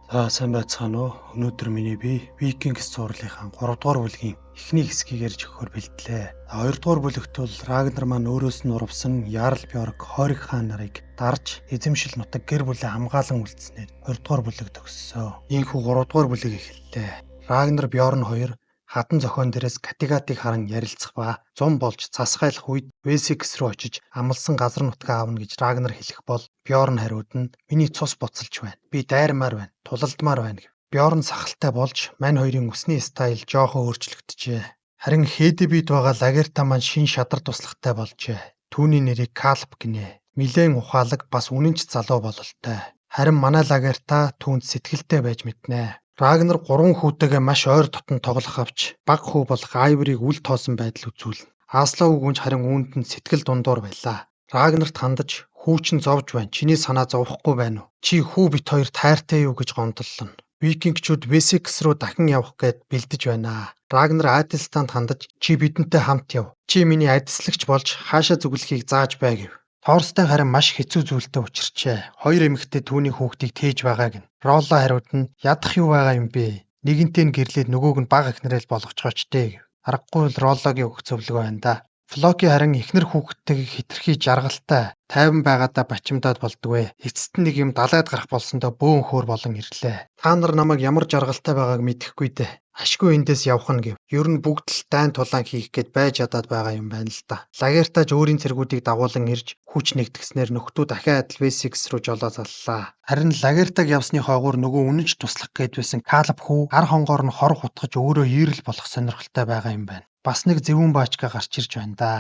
Сайн байцгаана уу? Өнөөдөр миний бие Викингс зурлалынхаа 3 дугаар бүлгийн эхний хэсгийг ярьж өгөхөөр бэлдлээ. 2 дугаар бүлэгт бол Рагнар маань өөрөөс нь урвсан Ярл Бьорк Хориг хаан нарыг дарж эзэмшил нутаг гэр бүлээ хамгаалan үлдснээр 2 дугаар бүлэг төгссөн. Ийхүү 3 дугаар бүлэг эхэллээ. Рагнар Бьорн хоёр хатан зохион дээрээс Катигатыг харан ярилцах ба зун болж засгайлах үед Весекс рүү очиж амлсан газар нутгаа авна гэж Рагнар хэлэх бол Бьорн хариуд нь миний цус буцалж байна. Би дайрмаар байна. Тулалдмаар байна гэв. Бьорн сахалтай болж мань хоёрын үсний стайл жоохон өөрчлөгдөжээ. Харин Хедибид байгаа Лагерта маань шин шадар туслахтай болжээ. Түүний нэрийг Калп гинэ. Милэн ухаалаг бас үнэнч залуу бололтой. Харин манай Лагерта түүнд сэтгэлтэй байж мэднэ. Рагнар 3 хүүтэйгээ маш ойр дотн тоглох авч баг хүү болох Айврыг үл тоосон байдал үзүүлнэ. Аслав гүнж харин үүнд нь сэтгэл дундуур байлаа. Рагнарт хандаж "Хүү чин зовж байна. Чиний санаа зовхгүй байна уу? Чи хүү бит хоёр тайртай юу" гэж гомдлоо. Викингчүүд Весекс руу дахин явах гээд бэлдэж байна. Рагнар Адельстанд хандаж "Чи бидэнтэй хамт яв. Чи миний адислагч болж хаашаа зүглэхийг зааж бай" гэв. Торстой харин маш хэцүү зүйлтэй учирчээ. Хоёр эмэгтэй түүний хүүхдийг тээж байгааг нь. Ролло хариуд нь "Ядах юу байгаа юм бэ? Нэгэнтээ нь гэрлээд нөгөөг нь бага ихнэрэл болгочгооч дээ" гэв. Аргагүй л Роллогийн өгөх зөвлөгөө байна да. Флоки харин эхнэр хүүхдтэйг хэтэрхий жаргалтай, тайван байгаадаа бачимдаад болдгоо. Эцэст нь нэг юм далайд гарах болсондоо бөөн хөөр болон ирлээ. Та нар намайг ямар жаргалтай байгааг мэдэхгүй дээ. Ашгүй эндээс явах нь гэв. Ер нь бүгд л дайн тулаан хийх гээд байж чадаад байгаа юм байна л да. Лагертаж өөрийн цэргүүдийг дагуулan ирж хүч нэгтгэснээр нөхдөө дахиад Весекс руу жолоо заллаа. Харин Лагертаг явсны хойгуур нөгөө үнэнч туслах гээд байсан Калп хүү гар хонгоор нь хор хутгаж өөрөө ийрэл болох сонирхолтой байгаа юм байна. Бас нэг зэвүүн баачка гарч ирж байна да.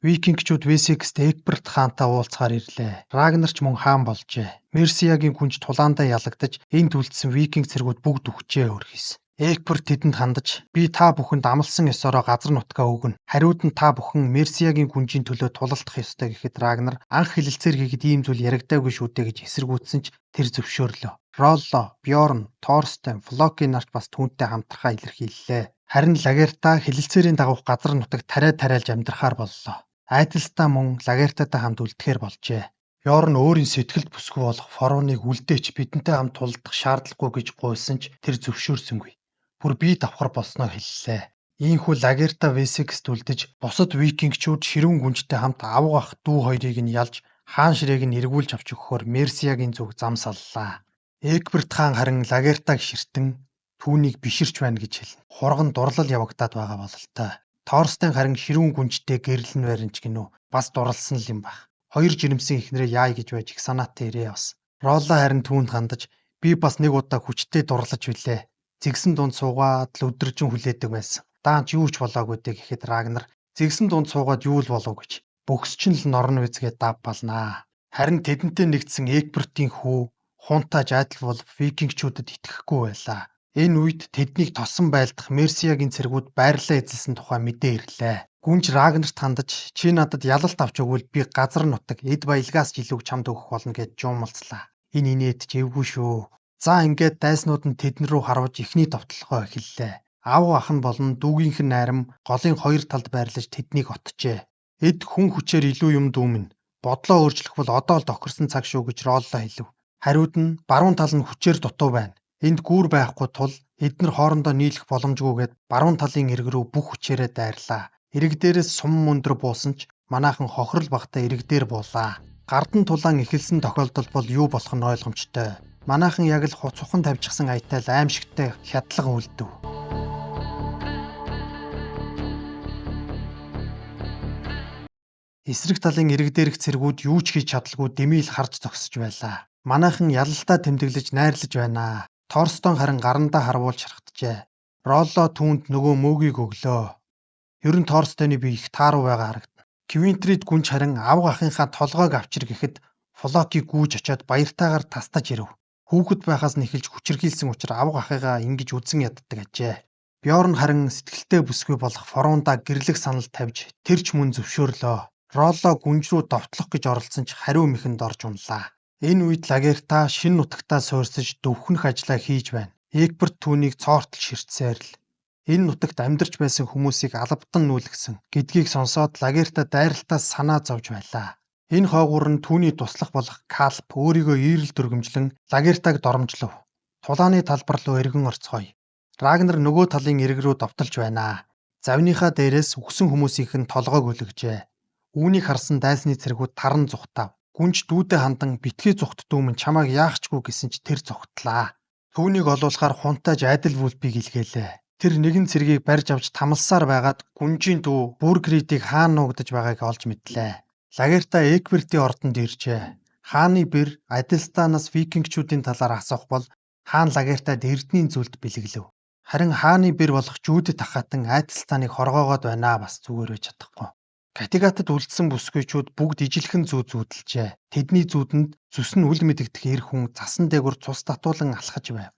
Викингчүүд Весекст Эгберт хаантай уулзахаар ирлээ. Рагнар ч мөн хаан болжээ. Мерсиягийн хүнч тулаандаа ялагдаж энд үлдсэн викинг цэргүүд бүгд үхжээ өрхис. Эгберт тэдэнд хандаж "Би та бүхэнд амлсан ёсороо газар нутгаа өгнө. Хариуд нь та бүхэн Мерсиягийн хүнжийн төлөө тулалдах ёстой" гэхэд Рагнар анх хэлэлцээр хийгээд ийм зүйл яригдаагүй шүү дээ гэж эсэргүүцсэн ч тэр зөвшөөрлөө. Ролло, Бьорн, Торстен, Флоки нарт бас түүнтэй хамтрахаа илэрхийллээ. Харин Лагерта хэлэлцээрийн дагуух газар нутаг тариалж амьдрахаар боллоо. Айдалстаа мөн Лагертатай хамт үлдэхээр болжээ. Бьорн өөрийн сэтгэлд бүсгүй болох Фороныг үлдээч бидэнтэй хамт тулдах шаардлагагүй гэж гуйсан ч тэр зөвшөөрсөнгүй. Бүр бие давхар болсноо хэллээ. Ийхүү Лагерта Весекст үлдэж бусад викингчүүд ширүүн гүнжтэй хамт авгах дүү хоёрыг нь ялж хаан ширээг нь эргүүлж авч өгөхөөр Мерсиягийн зүг зам саллаа. Эгберт хаан харин Лагертаг ширтэн түүнийг биширч байна гэж хэлнэ. Хурган дурлал явагдаад байгаа бололтой. Торстен харин ширүүн гүнжтэй гэрэл нь баринч гинөө бас дурлсан л юм баг. Хоёр жирэмсэн ихнэрээ яая гэж байж их санаатай ирээ бас. Ролло харин түүнд хандаж "Би бас нэг удаа хүчтэй дурлаж билээ. Зэгсэн дунд суугаад л өдөржин хүлээдэг байсан. Даанч юу ч болоогүй дээ" гэхэд Рагнар "Зэгсэн дунд суугаад юу л болов гэж. Бөхсч нь л норн вэзгээ дав балнаа." Харин тэдэнтэй нэгдсэн Эгбертийн хүү Хунтаж адил бол викингчүүдэд итгэхгүй байлаа. Энэ үед тэднийг тосон байлдах Мерсиягийн цэргүүд байрлалаа эзэлсэн тухай мэдээ ирлээ. Гүнж Рагнарт хандаж "Чи надад ялалт авч өгвөл би газар нутаг эд баялгаас ч илүү чамд өгөх болно" гэж жуумалцлаа. Энэ инээд ч эвгүй шүү. За ингээд дайснууд нь тэдэн рүү харваж ихний товтлогоо эхэллээ. Ав ах нь болон дүүгийнх нь найрам голын хоёр талд байрлаж тэднийг отжээ. Эд хүн хүчээр илүү юм дүүмэн. Бодлоо өөрчлөх бол одоо л тохирсон цаг шүү гэж Ролло хэлв. Хариуд нь баруун тал нь хүчээр дутуу байна. Энд гүүр байхгүй тул эднэр хоорондоо нийлэх боломжгүйгээд баруун талын ирэг рүү бүх хүчээрээ дайрлаа. Ирэг дээрээс сум мөндөр буусан ч манайхан хохирол багтаа ирэг дээр буулаа. Гардан тулаан эхэлсэн тохиолдол бол юу болох нь ойлгомжтой. Манайхан яг л хуцухан тавьчихсан аятай л аимшигтай хядлага үлдэв. Эсрэг талын ирэг дээрх цэргүүд юу ч хийж чадалгүй дэмийл харж зогсож байлаа. Манайхан ялалтаа тэмдэглэж найрлаж байна. Торстон харин гарандаа харвуулж шархтжээ. Ролло түүнд нөгөө мөөгийг өглөө. Ер нь Торстены би их тааруу байгаа харагдана. Квинтрид гүнж харин авга ахынхаа толгойг авчир гэхэд Флоки гүйж очиод баяртайгаар тастаж ирэв. Хүүхэд байхаас нь эхэлж хүчирхийлсэн учраас авга ахыгаа ингэж үзэн яддаг ажээ. Бьорн харин сэтгэлтэй бүсгүй болох Форундаа гэрлэх санал тавьж тэр ч мөн зөвшөөрлөө. Ролло гүнж рүү довтлох гэж оролцсон ч хариу мэхэнд орж унлаа. Энэ үед Лагерта шин нутагтаа суурьсаж дөвхнөх ажлаа хийж байна. Эгберт түүнийг цоортол ширтсээр л энэ нутагт амьдарч байсан хүмүүсийг албадан нүүлгсэн гэдгийг сонсоод Лагерта дайралтаас санаа зовж байлаа. Энэ хойгуур нь түүний туслах болох Калп өөрийгөө ийрэл дүргэмжлэн Лагертаг доромжлов. Тулааны талбар руу эргэн орцгоё. Рагнер нөгөө талын эрэг рүү довтолж байна. Завныхаа дээрээс үхсэн хүмүүсийнх нь толгойг үлгэжээ. Үүнийг харсан дайсны цэргүүд таран зүхтав. Гүнж дүүдээ хандан битгий зүхт дүүмэн чамайг яахчгүй гэсэн ч тэр зүхтлаа. Түүнийг олуулахаар хунтааж айдал вүлпийг илгээлээ. Тэр нэгэн цэргийг барьж авч тамалсаар байгаад гүнжийн дүү Бүргридийг хаана нуугдаж байгааг олж мэдлээ. Лагерта Экбертийн ордонд иржээ. Хааны бэр Адельстанаас викингчүүдийн талаар асуух бол хаан Лагертад эрдэнийн зүйлд бэлэглэв. Харин хааны бэр болох Жүүдэт ахатан Айдалстаныг хоргоогоод байна бас зүгээр байж чадахгүй. Катигатад үлдсэн бүсгүйчүүд бүгд ижилхэн зүү зүүдэлжээ. Тэдний зүүдэнд зүс нь үл мэдэгдэх эр хүн цасан дээгүр цус татуулан алхаж байв.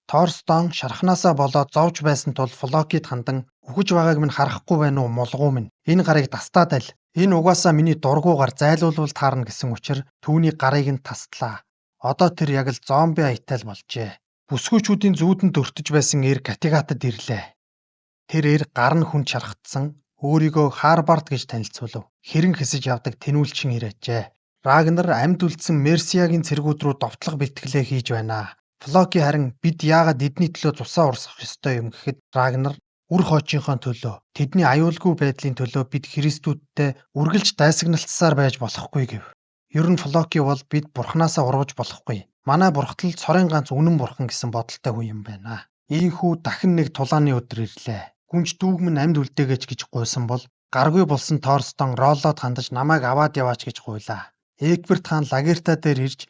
Торстон шархнаасаа болоод зовж байсан тул Флокид хандан үхэж байгааг минь харахгүй байна уу мулгуу минь. Энэ гарыг тастаад аль. Энэ угаасаа миний дургуугаар зайлуулвал таарна гэсэн учраас түүний гарыг нь тастлаа. Одоо тэр яг л зомби аятай л болжээ. Бүсгүйчүүдийн зүүдэнд өртөж байсан эр Катигатад ирлээ. Тэр эр гар нь хүн чархтсан өөрийгөө Харбард гэж танилцуулв. Хэрэн хэсэж явдаг тэнүүлчин ирээжээ. Рагнер амьд үлдсэн Мерсиагийн цэргүүд рүү довтлох бэлтгэлээ хийж байна. Флоки харин бид яагаад эдний төлөө цусаа урсгах ёстой юм гэхэд Рагнер үр хоочийнхоо төлөө тэдний аюулгүй байдлын төлөө бид Христүүдтэй үргэлж дайсагналцсаар байж болохгүй гэв. Ер нь Флоки бол бид бурхнаасаа урвж болохгүй. Манай бурхтал цорын ганц үнэн бурхан гэсэн бодолтой хүн юм байна. Ийхүү дахин нэг тулааны өдөр ирлээ. Гүнж дүүгмэн амьд үлдээгэж гэж гуйсан бол гаргүй болсон Торстон Роллоод хандаж намайг аваад яваач гэж гуйлаа. Эгберт хаан Лагерта дээр ирж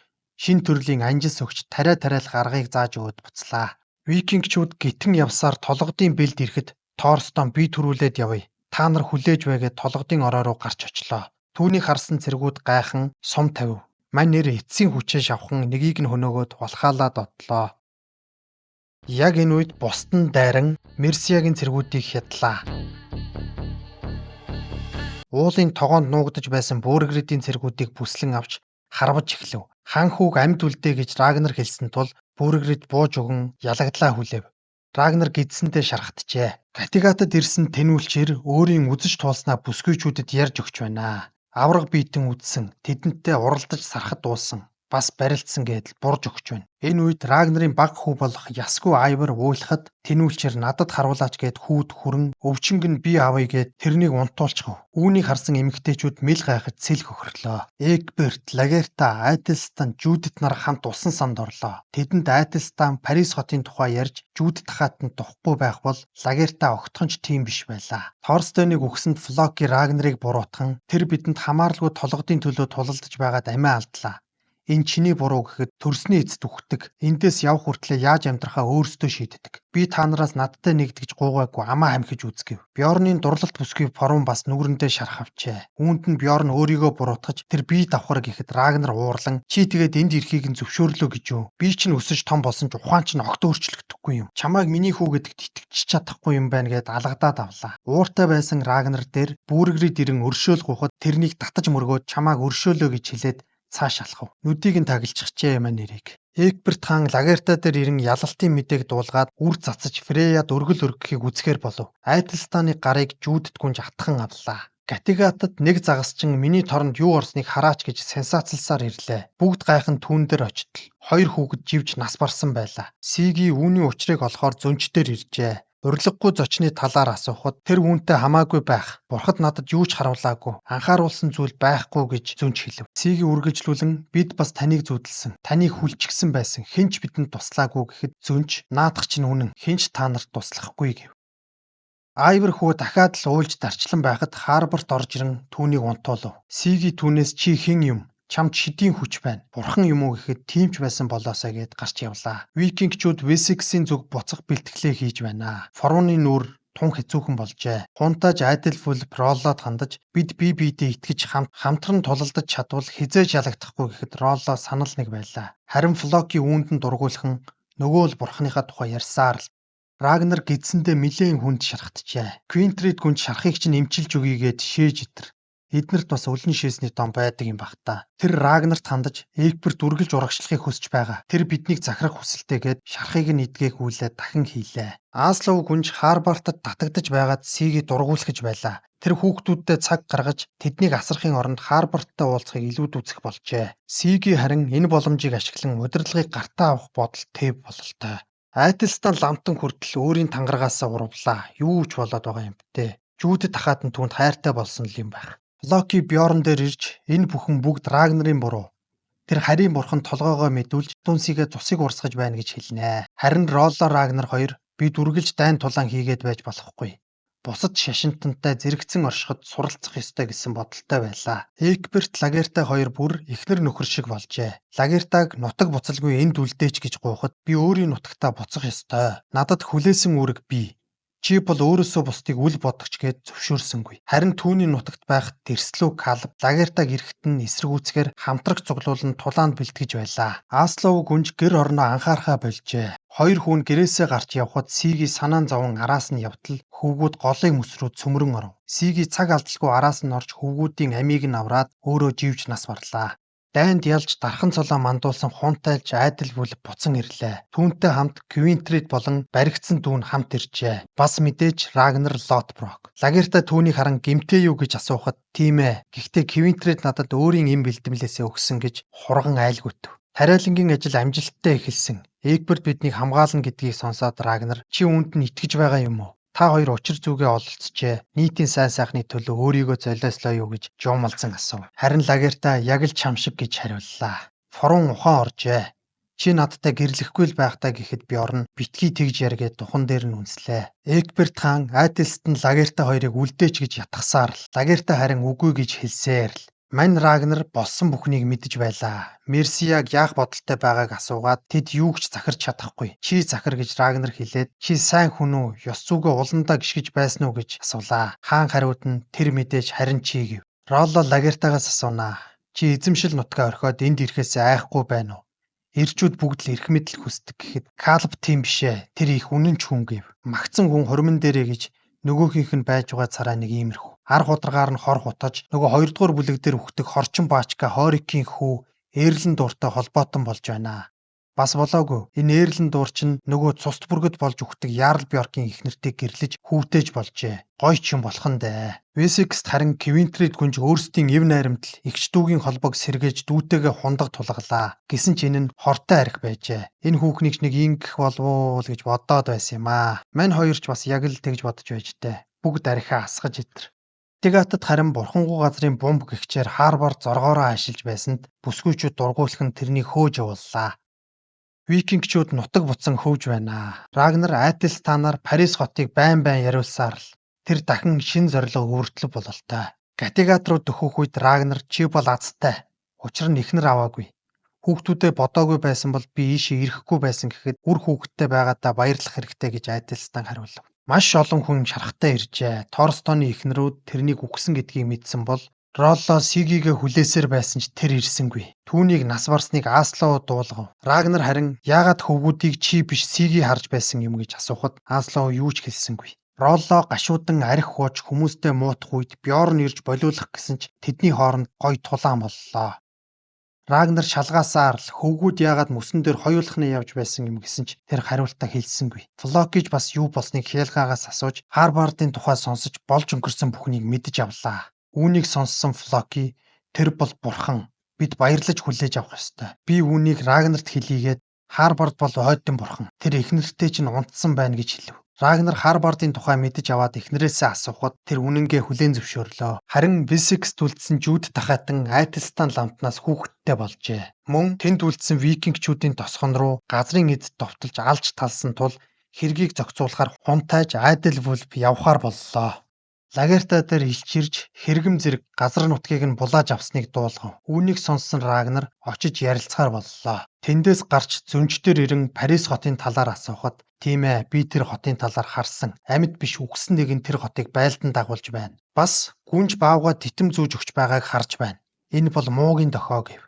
шин төрлийн анжис өгч тариа тариал гаргыг зааж өгöd буцлаа. Викингчүүд гитэн явсаар толгодын бэлд ирэхэд Торстон би төрүүлээд явъя. Та нар хүлээж байгээд толгодын ороо руу гарч очлоо. Түүнийг харсан цэргүүд гайхан сум тавив. Мань нэр эцсийн хүчээ шавхан нэгийг нь хөнөөгөөд улхаалаад одлоо. Яг энэ үед бусдын дайран Мерсиагийн цэргүүдийг хядлаа. Уулын тогоонд нуугдаж байсан Бүргридийн цэргүүдийг бүслэн авч харваж эхлэв. Хан хүүг амьд үлдээ гэж Рагнер хэлсэн тул Бүргрид бууж өгөн ялагдлаа хүлээв. Рагнер гидсэндээ шархатжээ. Катигатад ирсэн тэнүүлчээр өөрийн үзэж туулснаа бүсгүйчүүдэд ярьж өгч байна. Авраг биетэн үдсэн, тэдэнтэй уралдаж сархад дуусан. Бас барилдсан гэдэл бурж өгч байна. Энэ үед Рагнерын баг хүү болох Ясгүй Айвар уйлахад тэнүүлчээр надад харуулаач гэд хүүд хүрэн өвчнөг нь би авъя гэд тэрнийг унтуулчихв. Үүнийг харсан эмэгтэйчүүд мэл гайхаж сэлх хөхрлөө. Эгберт, Лагерта, Айдалстан, Жүүдэт нар хамт усан санд орлоо. Тэдэнд Айдалстан Парис хотын тухай ярьж Жүүдэт хатанд тухгүй байх бол Лагерта огтхонч тийм биш байлаа. Торстоныг өгсөнд Флоки Рагнерыг буруутган тэр бидэнд хамааралгүй толгодын төлөө тулалдаж байгаад амиа алдлаа. Энэ чиний буруу гэхэд төрсний эцэд үхдэг. Эндээс явх хүртлээр яаж амьдрахаа өөрсдөө шийддэг. Би та нараас надтай нэгдгэж гуугаагүй амаа хамхиж үзгэв. Бьорны дурлалт бүсгүй Форум бас нүгэрэндээ шарах авчээ. Үүнд нь Бьорн өөрийгөө буруутгаж тэр бие давхар гэхэд Рагнер уурлан чи тэгээд энд ирэхийг нь зөвшөөрлөө гэж юу? Би чинь өсөж том болсон ч ухаан чинь огт өөрчлөгдөхгүй юм. Чамайг миний хүү гэдэгт итгэж чадахгүй юм байна гэд алгадаад авлаа. Ууртай байсан Рагнер дээр Бүргрид ирэн өршөөл гухад тэрнийг татаж мөргөөд чамайг өршөөлөө гэж хэлээд цааш алхав. Нүдийг нь тагилчихжээ мань нэрийг. Эгберт хаан Лагерта дээр ирэн ялалтын мэдээг дуулгаад үр цацаж Фрейяд өргөл өргөхийг үзэхээр болов. Айдалстаны гарыг Жүүдэт гүнж атхан авлаа. Катигатад нэг загасчин миний торонд юу орсныг хараач гэж сенсацлсаар ирлээ. Бүгд гайхан түүн дээр очтол. Хоёр хүүхэд живж нас барсан байлаа. Сиги үүний учрыг олохоор зөнчдөр иржээ. Урилгагүй зочны талаар асуухад тэр үүнтэй хамаагүй байх. Бурхад надад юу ч харуулаагүй. Анхааруулсан зүйл байхгүй гэж зөнч хэлв. Сиги үргэлжлүүлэн бид бас таныг зүудэлсэн. Таныг хүлчгсэн байсан. Хинч бидэнд туслаагүй гэхэд зөнч наадах чинь үнэн. Хинч та нарт туслахгүй гэв. Айвар хүү дахиад л уйлж дарчлан байхад Харбарт орж ирэн түүнийг унтуулв. Сиги түүнээс чи хэн юм? Чамд шидийн хүч байна. Бурхан юм уу гэхэд тийм ч байсан болоосаа гэд гарч явлаа. Викингчүүд Весексийн зүг буцах бэлтгэлээ хийж байна. Форуны нүур тун хэцүүхэн болжээ. Хунтааж Айдэлфүл Роллоод хандаж бид бие биедээ итгэж хамтран тулалдаж чадвал хизээж ялагдахгүй гэхэд Ролло санал нэг байлаа. Харин Флоки үүнд нь дургуулхан нөгөө л бурханыхаа тухай ярьсаар л Рагнер гидсэндээ нэлээн хүнд шархатжээ. Квинтрид гүнд шархыг чинь эмчилж өгье гэд шээж итэр. эднэрт бас өлөн шээсний дом байдаг юм бах та. Тэр Рагнарт хандаж Эгберт үргэлж урагшлахыг хүсэж байгаа. Тэр биднийг захирах хүсэлтэйгээд шарахыг нь эдгэхүүлээ дахин хийлээ. Аслов гүнж Харбартад татагдж байгаад Сигийг дургуулж байлаа. Тэр хүүхдүүдтэй цаг гаргаж тэднийг асрахын оронд Харбарттай уулзахыг илүүд үзэх болжээ. Сиги харин энэ боломжийг ашиглан удирдлагыг гартаа авах бодол тэв бололтой. Айталстан ламтан хүртэл өөрийн тангаргаасаа урвлаа. Юу ч болоод байгаа юм бэ? Жүүдэд тахаад нь түүнд хайртай болсон л юм байх. Локи Бьорн дээр ирж энэ бүхэн бүгд Рагнарын буруу. Тэр харийн бурхан толгоогоо мэдүүлж Дүнсигээ цусыг урсгаж байна гэж хэлнэ. Харин Ролло Рагнар хоёр бид үргэлж дайн тулаан хийгээд байж болохгүй. Бусад шашинтантай зэрэгцэн оршиход суралцах ёстой гэсэн бодолтой байлаа. Эгберт Лагертай хоёр бүр эхнэр нөхөр шиг болжээ. Лагертаг нутаг буцалгүй энд үлдээч гэж гуйхад би өөрийн нутагтаа буцах ёстой. Надад хүлээсэн үүрэг бий. Чи бол өөрөөсөө бусдыг үл бодогч гэж зөвшөөрсөнгүй. Харин түүний нутагт байх Дэрслүү Калб Лагертаг эрэхт нь эсэргүүцгээр хамтраг цуглуулан тулаанд бэлтгэж байлаа. Аслов гүнж гэр орноо анхаарахаа больжээ. Хоёр хүн гэрээсээ гарч явхад Сиги санаан зовон араас нь явтал хөвгүүд голын мөс рүү цөмрөн оров. Сиги цаг алдалгүй араас нь орж хөвгүүдийн амийг нь авраад өөрөө живж нас барлаа. Дайнд ялж дархан цолоо мандуулсан хунтайлж айдал бүл буцан ирлээ. Түүнтэй хамт Квинтрид болон баригдсан дүүн хамт иржээ. Бас мэдээж Рагнар Лотброк. Лагерта түүнийг харан гэмтээ юу гэж асуухад тийм ээ. Гэхдээ Квинтрид надад өөрийн эм бэлтгэлээсээ өгсөн гэж хурган айлгүйт. Тариалангийн ажил амжилттай эхэлсэн. Эгберт биднийг хамгаална гэдгийг сонсоод Рагнар чи үүнд нь итгэж байгаа юм уу? Та хоёр учир зүгээ ололцжээ. Нийтийн сайн сайхны төлөө өөрийгөө золиослоо юу гэж жуумалзан асуув. Харин Лагерта яг л чам шиг гэж хариуллаа. Форун ухаан оржээ. Чи надтай гэрлэхгүй л байх та гэхэд Бьорн битгий тэгж яргээд духан дээр нь үнслээ. Эгберт хаан Айталстан Лагерта хоёрыг үлдээч гэж ятгахсаар л Лагерта харин үгүй гэж хэлсээр л Мань Рагнар болсон бүхнийг мэдэж байлаа. Мерсияг яах бодолтой байгааг асуугаад тэд юу ч захирч чадахгүй. Чи захир гэж Рагнар хэлээд чи сайн хүн үү? Ёс зүгээ уландаа гიშгэж байсан уу гэж асуулаа. Хаан хариуд нь тэр мэдээж харин чи гэв. Ролло Лагертагаас асуунаа. Чи эзэмшил нутгаа орхиод энд ирэхээс айхгүй байна уу? Ирчүүд бүгд л эрх мэдэл хүсдэг гэхэд Калб тийм бишээ. Тэр их үнэн ч хүн гэв. Магцсан хүн хормон дээрээ гэж нөгөөхийнх нь байж байгаа царай нэг иймэрхүү. Ар хударгаар нь хор хутаж нөгөө хоёрдугаар бүлэг дээр үхдэг хорчин баачка Хорикийн хүү Эрлэн дууртай холбоотон болж байна. Бас болоогүй. Энэ Эрлэн дуур чинь нөгөө цусд бүргэд болж үхдэг Ярл Бьоркийн эхнэртээ гэрлэж хүүтээж болжээ. Гой ч юм болох нь дээ. Весекст харин Квинтрид гүнж өөрсдийн эв найрамдал эгч дүүгийн холбоог сэргээж дүүтэйгээ хундаг тулгалаа. Гэсэн ч энэ нь хортой арх байжээ. Энэ хүүхнийг ч нэг ингэх болов уу гэж бодоод байсан юм аа. Мань хоёр ч бас яг л тэгж бодож байж тээ. Бүгд архиа асгаж итэр. Тэгатад харин бурхангуй газрын бомб гэгчээр Харбар зоргоороо ашиглаж байсанд бүсгүйчүүд дургуулах нь тэрнийг хөөж явууллаа. Викингчүүд нутаг буцан хөвж байна. Рагнар Айталстанаар Парис хотыг байн яриулсаар л тэр дахин шин зорилго өвөртлөг бололтой. Гатигат руу дөхөх үед Рагнар чи бол азтай. Учир нь ихнэр аваагүй. Хүүхдүүдэд бодоогүй байсан бол би ийшээ ирэхгүй байсан гэхэд үр хүүхдтэй байгаадаа баярлах хэрэгтэй гэж Айталстан хариулв. Маш олон хүн шарахтай иржээ. Торстоны эхнэрүүд тэрнийг үхсэн гэдгийг мэдсэн бол Ролло Сигигээ хүлээсээр байсан ч тэр ирсэнгүй. Түүнийг нас барсныг Аслов дуулгав. Рагнар харин яагаад хөвгүүдийг чи биш Сиги харж байсан юм гэж асуухад Аслов юу ч хэлсэнгүй. Ролло гашуудан арх хууч хүмүүстэй муутах үед Бьорн ирж болиулах гэсэн ч тэдний хооронд гой тулаан боллоо. Рагнар шалгаасаар л хөвгүүд яагаад мөсөн дээр хоёулах нь явж байсан юм гэсэн ч тэр хариултаа хэлсэнгүй. Флокиж бас юу болсныг Хелгаагаас асууж Харбардын тухай сонсож болж өнгөрсөн бүхнийг мэдэж авлаа. Үүнийг сонссон Флоки тэр бол бурхан. Бид баярлаж хүлээж авах ёстой. Би үүнийг Рагнарт хэлийгээд Харбард бол ойдын бурхан. Тэр эхнэртэй чинь унтсан байна гэж хэлв. Рагнар Харбардын тухай мэдэж аваад эхнэрээсээ асуухад тэр үнэнгээ хүлээн зөвшөөрлөө. Харин Весекст үлдсэн Жүүд дахайтан Айталстан ламтнаас хүүхэдтэй болжээ. Мөн тэнд үлдсэн викингчүүдийн тосгон руу газрын эд довтолж алж талсан тул хэргийг зохицуулахаар хунтайж айдал вулф явхаар боллоо. Лагерта дээр илчирж хэрэгэм зэрэг газар нутгийг нь булааж авсныг дуулгав. Үүнийг сонссон Рагнар очиж ярилцахаар боллоо. Тэндээс гарч зөнчдөр ирэн Парис хотын талаар асуухад тийм ээ би тэр хотын талаар харсан. Амьд биш үгсэн нэг нь тэр хотыг байлдан дагуулж байна. Бас гүнж баавга титэм зүүж өгч байгааг харж байна. Энэ бол муугийн дохоо гэв.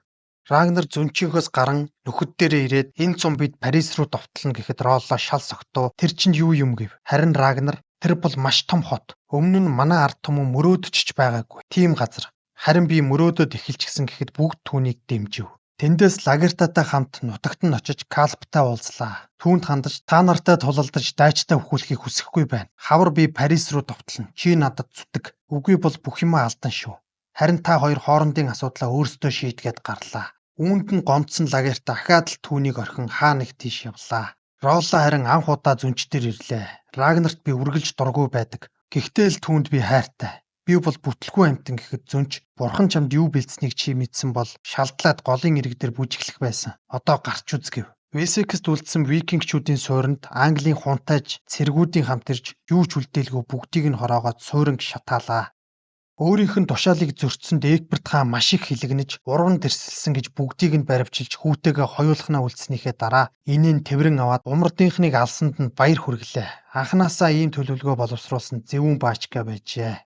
Рагнар зөнчийнхөөс гарan нөхөд дээрээ ирээд энэ цум бид Парис руу довтлоно гэхэд Ролло шал согтуу тэр чинь юу юм гэв. Харин Рагнар Тэр бол маш том хот. Өмнө нь манай ард түмэн мөрөөдөж байгаагүй. Тийм газар. Харин би мөрөөдөд эхэлчихсэн гэхэд бүгд түүнийг дэмжив. Тэндээс Лагертатай хамт нутагт нь очиж Калптай уулзлаа. Түүнд хандаж та нартай тулалдаж дайчтай өхүүлэхийг хүсэхгүй байна. Хавар би Парис руу товтлоно. Чи надад зүтг. Үгүй бол бүх юмаа алдан шүү. Харин та хоёр хоорондын асуудлаа өөрсдөө шийдгээд гарлаа. Үүнд нь гомдсон Лагерта ахаад л түүнийг орхин хаа нэг тийш явлаа. Ролла харин анх удаа зүнч дээр ирлээ. Рагнарт би үргэлж дургүй байдаг. Гэхдээ л түүнд би хайртай. Би бол бүтлгүй амтан гэхэд зүнч бурхан чамд юу бэлдсэнийг чи мэдсэн бол шалдлаад голын ирэг дээр бүжиглэх байсан. Одоо гарч үзгэв. Весекст үлдсэн викингчүүдийн суурьнд Английн хунтайж цэргүүдийн хамт ирж юу ч үлдээлгүй бүгдийг нь хороогоод сууринг шатаалаа. Өөрийнх нь тушаалыг зөрчсөнд Эгберт хаан маш их хилэгнэж уран дэрсэлсэн гэж бүгдийг нь баривчилж хүүтэйгээ хоёулахнаа үлдснийхээ дараа инээн тэврэн аваад умардынхныг алсанд нь баяр хүргэлээ. Анхнаасаа ийм төлөвлөгөө боловсруулсан Зэвүүн Баачка байжээ.